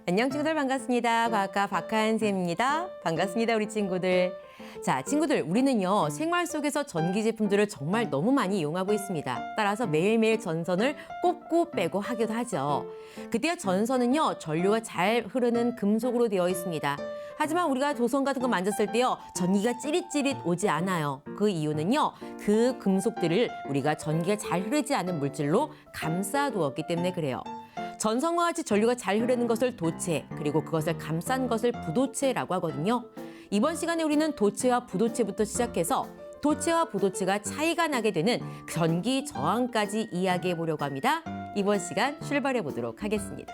안녕 친구들 반갑습니다. 과학과 박하은 쌤입니다. 반갑습니다 우리 친구들. 자 친구들 우리는요 생활 속에서 전기 제품들을 정말 너무 많이 이용하고 있습니다. 따라서 매일매일 전선을 꼽고 빼고 하기도 하죠. 그때야 전선은요 전류가 잘 흐르는 금속으로 되어 있습니다. 하지만 우리가 조선 같은 거 만졌을 때요 전기가 찌릿찌릿 오지 않아요. 그 이유는요 그 금속들을 우리가 전기가 잘 흐르지 않은 물질로 감싸두었기 때문에 그래요. 전선과 같이 전류가 잘 흐르는 것을 도체, 그리고 그것을 감싼 것을 부도체라고 하거든요. 이번 시간에 우리는 도체와 부도체부터 시작해서 도체와 부도체가 차이가 나게 되는 전기 저항까지 이야기해 보려고 합니다. 이번 시간 출발해 보도록 하겠습니다.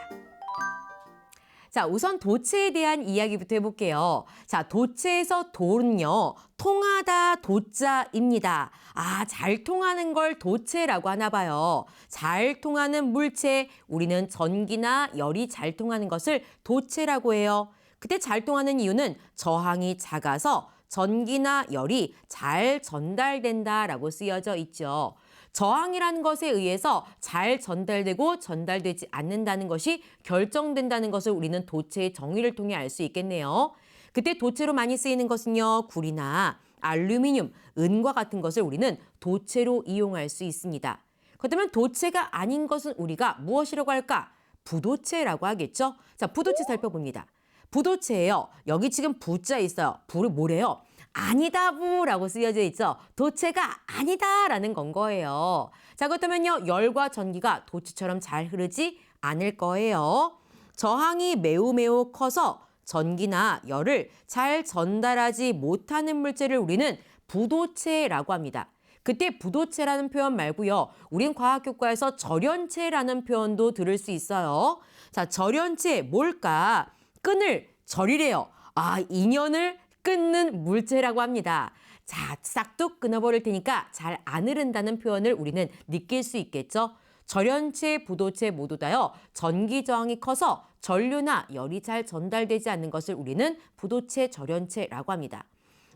자, 우선 도체에 대한 이야기부터 해볼게요. 자, 도체에서 도는요, 통하다 도자입니다. 아, 잘 통하는 걸 도체라고 하나 봐요. 잘 통하는 물체, 우리는 전기나 열이 잘 통하는 것을 도체라고 해요. 그때 잘 통하는 이유는 저항이 작아서 전기나 열이 잘 전달된다라고 쓰여져 있죠. 저항이라는 것에 의해서 잘 전달되고 전달되지 않는다는 것이 결정된다는 것을 우리는 도체의 정의를 통해 알 수 있겠네요. 그때 도체로 많이 쓰이는 것은요, 구리나 알루미늄, 은과 같은 것을 우리는 도체로 이용할 수 있습니다. 그렇다면 도체가 아닌 것은 우리가 무엇이라고 할까? 부도체라고 하겠죠? 자, 부도체 살펴봅니다. 부도체예요. 여기 지금 부자 있어요. 부를 뭐래요? 아니다 부라고 쓰여져 있죠. 도체가 아니다라는 건 거예요. 자, 그렇다면요. 열과 전기가 도체처럼 잘 흐르지 않을 거예요. 저항이 매우 커서 전기나 열을 잘 전달하지 못하는 물체를 우리는 부도체라고 합니다. 그때 부도체라는 표현 말고요. 우린 과학교과에서 절연체라는 표현도 들을 수 있어요. 자, 절연체 뭘까? 끈을 절이래요. 아, 인연을 끊는 물체라고 합니다. 자, 싹둑 끊어버릴 테니까 잘 안 흐른다는 표현을 우리는 느낄 수 있겠죠. 절연체, 부도체 모두 다요. 전기 저항이 커서 전류나 열이 잘 전달되지 않는 것을 우리는 부도체, 절연체라고 합니다.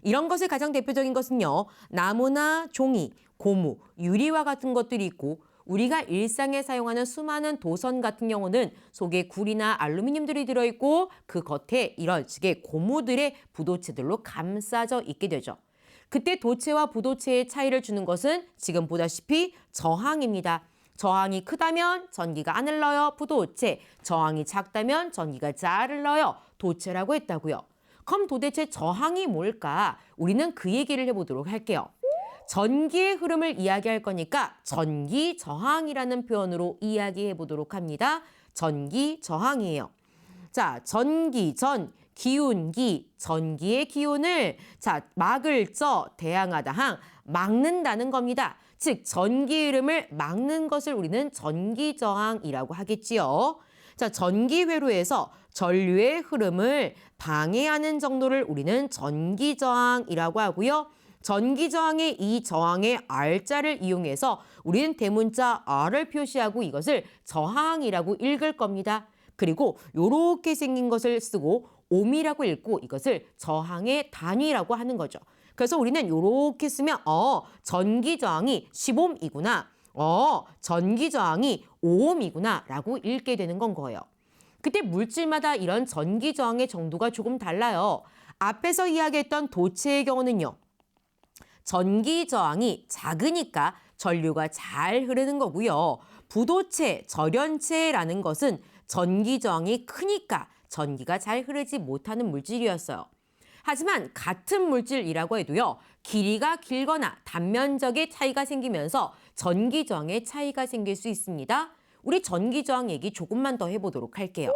이런 것의 가장 대표적인 것은요. 나무나 종이, 고무, 유리와 같은 것들이 있고 우리가 일상에 사용하는 수많은 도선 같은 경우는 속에 구리나 알루미늄들이 들어있고 그 겉에 이런 식의 고무들의 부도체들로 감싸져 있게 되죠. 그때 도체와 부도체의 차이를 주는 것은 지금 보다시피 저항입니다. 저항이 크다면 전기가 안 흘러요. 부도체. 저항이 작다면 전기가 잘 흘러요. 도체라고 했다고요. 그럼 도대체 저항이 뭘까? 우리는 그 얘기를 해보도록 할게요. 전기의 흐름을 이야기할 거니까 전기 저항이라는 표현으로 이야기해 보도록 합니다. 전기 저항이에요. 자, 전기, 기운기, 전기의 기운을 막을 대항하다 항, 막는다는 겁니다. 즉 전기 흐름을 막는 것을 우리는 전기 저항이라고 하겠지요. 자, 전기 회로에서 전류의 흐름을 방해하는 정도를 우리는 전기 저항이라고 하고요. 전기 저항의 이 저항의 R자를 이용해서 우리는 대문자 R을 표시하고 이것을 저항이라고 읽을 겁니다. 그리고 이렇게 생긴 것을 쓰고 옴이라고 읽고 이것을 저항의 단위라고 하는 거죠. 그래서 우리는 이렇게 쓰면 전기 저항이 10옴이구나. 전기 저항이 5옴이구나 라고 읽게 되는 건 거예요. 그때 물질마다 이런 전기 저항의 정도가 조금 달라요. 앞에서 이야기했던 도체의 경우는요. 전기 저항이 작으니까 전류가 잘 흐르는 거고요. 부도체, 절연체라는 것은 전기 저항이 크니까 전기가 잘 흐르지 못하는 물질이었어요. 하지만 같은 물질이라고 해도요. 길이가 길거나 단면적의 차이가 생기면서 전기 저항의 차이가 생길 수 있습니다. 우리 전기 저항 얘기 조금만 더 해보도록 할게요.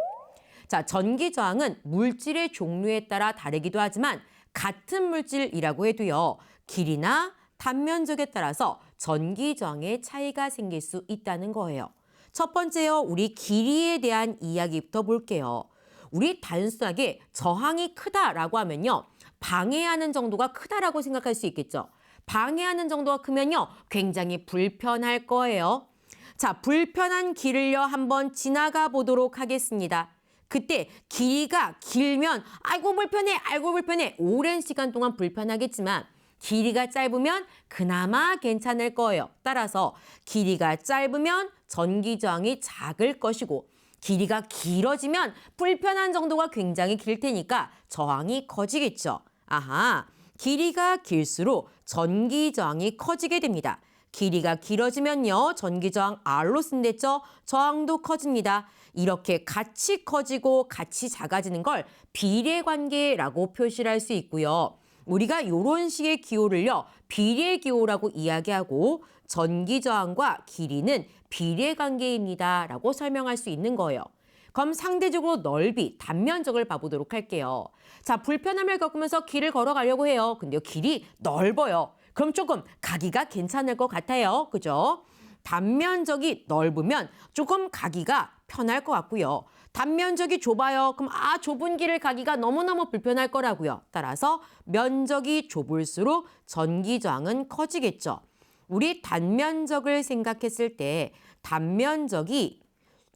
자, 전기 저항은 물질의 종류에 따라 다르기도 하지만 같은 물질이라고 해도요. 길이나 단면적에 따라서 전기 저항의 차이가 생길 수 있다는 거예요. 첫 번째요. 우리 길이에 대한 이야기부터 볼게요. 우리 단순하게 저항이 크다라고 하면요. 방해하는 정도가 크다라고 생각할 수 있겠죠. 방해하는 정도가 크면요. 굉장히 불편할 거예요. 자, 불편한 길을요. 한번 지나가 보도록 하겠습니다. 그때 길이가 길면 아이고 불편해 오랜 시간 동안 불편하겠지만 길이가 짧으면 그나마 괜찮을 거예요. 따라서 길이가 짧으면 전기 저항이 작을 것이고 길이가 길어지면 불편한 정도가 굉장히 길 테니까 저항이 커지겠죠. 아하, 길이가 길수록 전기 저항이 커지게 됩니다. 길이가 길어지면요, 전기 저항 R로 쓴댔죠. 저항도 커집니다. 이렇게 같이 커지고 같이 작아지는 걸 비례관계라고 표시를 할 수 있고요. 우리가 이런 식의 기호를요, 비례기호라고 이야기하고 전기 저항과 길이는 비례관계입니다 라고 설명할 수 있는 거예요. 그럼 상대적으로 넓이, 단면적을 봐보도록 할게요. 자, 불편함을 겪으면서 길을 걸어가려고 해요. 근데 길이 넓어요. 그럼 조금 가기가 괜찮을 것 같아요. 그죠? 단면적이 넓으면 조금 가기가 편할 것 같고요. 단면적이 좁아요. 그럼 좁은 길을 가기가 너무너무 불편할 거라고요. 따라서 면적이 좁을수록 전기 저항은 커지겠죠. 우리 단면적을 생각했을 때 단면적이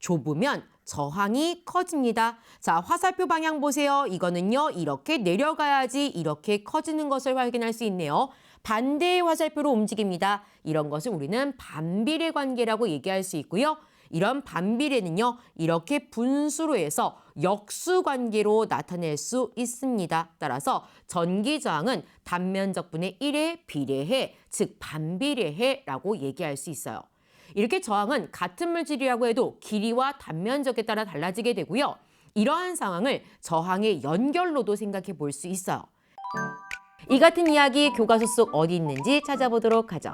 좁으면 저항이 커집니다. 자, 화살표 방향 보세요. 이거는요, 이렇게 내려가야지 이렇게 커지는 것을 확인할 수 있네요. 반대의 화살표로 움직입니다. 이런 것을 우리는 반비례 관계라고 얘기할 수 있고요. 이런 반비례는요, 이렇게 분수로 해서 역수 관계로 나타낼 수 있습니다. 따라서 전기 저항은 단면적분의 1에 비례해, 즉 반비례해라고 얘기할 수 있어요. 이렇게 저항은 같은 물질이라고 해도 길이와 단면적에 따라 달라지게 되고요. 이러한 상황을 저항의 연결로도 생각해 볼 수 있어요. 이 같은 이야기 교과서 속 어디 있는지 찾아보도록 하죠.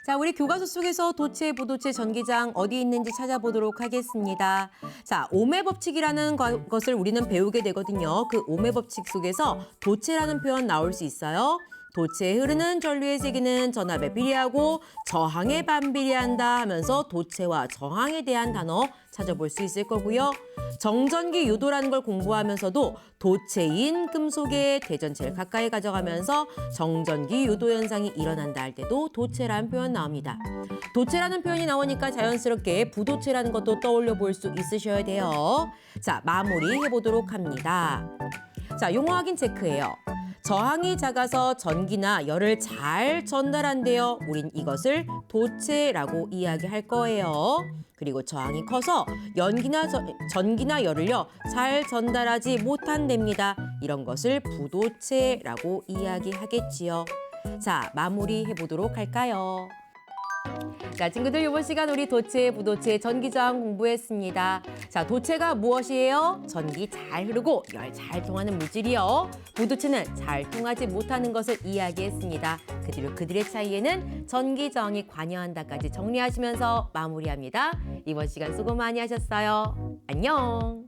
자, 우리 교과서 속에서 도체, 부도체, 전기장 어디 있는지 찾아보도록 하겠습니다. 자, 오매 법칙이라는 것을 우리는 배우게 되거든요. 그 오매 법칙 속에서 도체라는 표현 나올 수 있어요. 도체에 흐르는 전류의 세기는 전압에 비례하고 저항에 반비례한다 하면서 도체와 저항에 대한 단어 찾아볼 수 있을 거고요. 정전기 유도라는 걸 공부하면서도 도체인 금속의 대전체를 가까이 가져가면서 정전기 유도 현상이 일어난다 할 때도 도체라는 표현 나옵니다. 도체라는 표현이 나오니까 자연스럽게 부도체라는 것도 떠올려 볼 수 있으셔야 돼요. 자, 마무리해 보도록 합니다. 자, 용어 확인 체크예요. 저항이 작아서 전기나 열을 잘 전달한대요. 우린 이것을 도체라고 이야기할 거예요. 그리고 저항이 커서 전기나 열을요, 잘 전달하지 못한답니다. 이런 것을 부도체라고 이야기하겠지요. 자, 마무리해 보도록 할까요? 자, 친구들 이번 시간 우리 도체, 부도체, 전기저항 공부했습니다. 자, 도체가 무엇이에요? 전기 잘 흐르고 열 잘 통하는 물질이요. 부도체는 잘 통하지 못하는 것을 이야기했습니다. 그들의 차이에는 전기저항이 관여한다까지 정리하시면서 마무리합니다. 이번 시간 수고 많이 하셨어요. 안녕.